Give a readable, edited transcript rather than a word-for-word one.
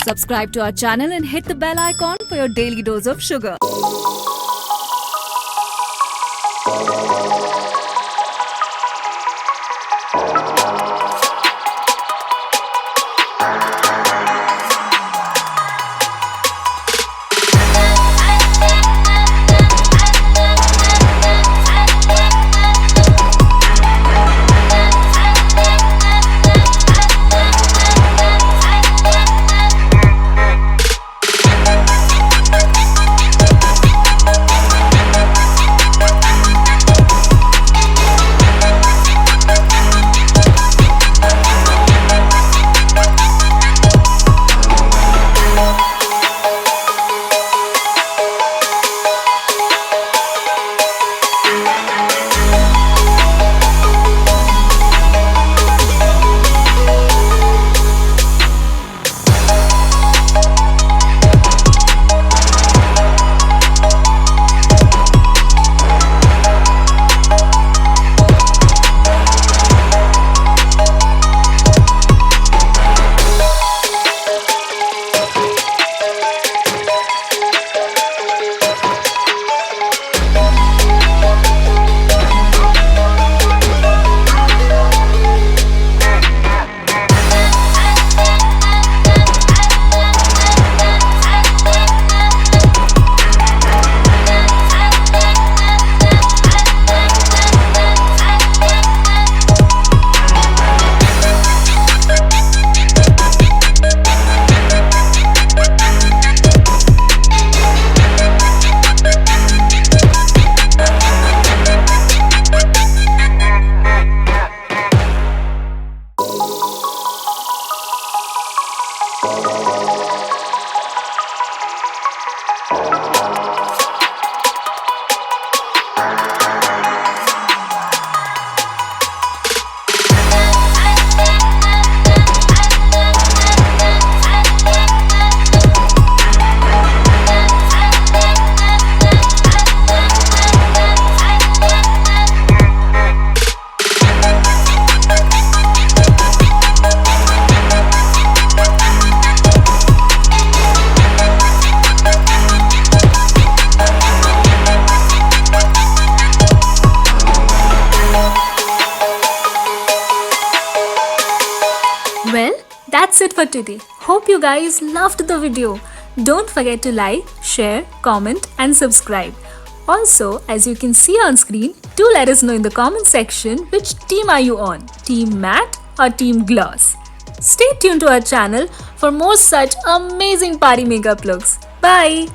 Subscribe to our channel and hit the bell icon for your daily dose of sugar. Well, that's it for today. Hope you guys loved the video. Don't forget to like, share, comment and subscribe. Also, as you can see on screen, do let us know in the comment section which team are you on, Team Matte or Team Gloss. Stay tuned to our channel for more such amazing party makeup looks. Bye!